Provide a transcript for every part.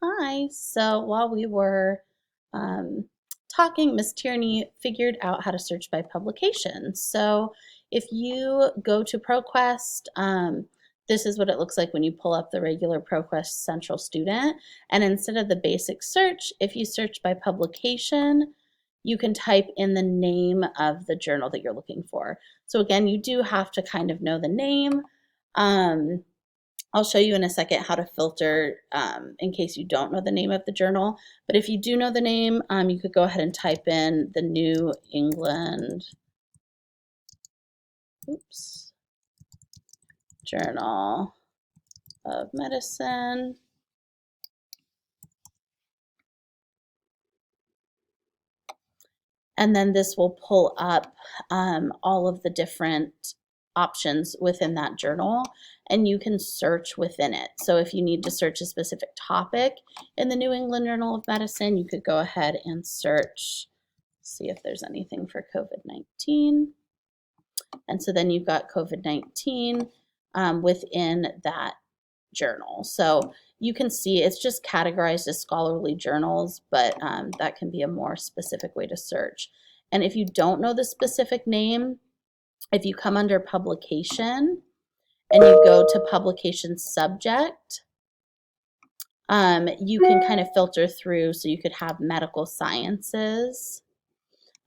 Hi. So while we were um, talking, Miss Tierney figured out how to search by publication. So if you go to ProQuest, this is what it looks like when you pull up the regular ProQuest Central Student. And instead of the basic search, if you search by publication, you can type in the name of the journal that you're looking for. So again, you do have to kind of know the name. Um, I'll show you in a second how to filter in case you don't know the name of the journal. But if you do know the name, you could go ahead and type in the New England oops, Journal of Medicine. And then this will pull up all of the different options within that journal, and you can search within it. So if you need to search a specific topic in the New England Journal of Medicine, you could go ahead and search, see if there's anything for COVID-19. And so then you've got COVID-19 within that journal. So you can see it's just categorized as scholarly journals, but that can be a more specific way to search. And if you don't know the specific name, if you come under publication and you go to publication subject, you can kind of filter through. So you could have medical sciences,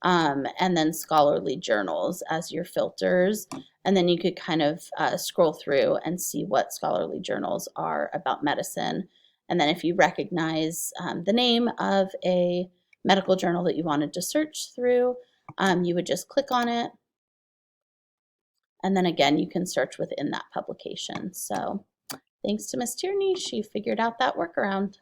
and then scholarly journals as your filters. And then you could kind of scroll through and see what scholarly journals are about medicine. And then if you recognize the name of a medical journal that you wanted to search through, you would just click on it. And then again, you can search within that publication. So thanks to Miss Tierney, she figured out that workaround.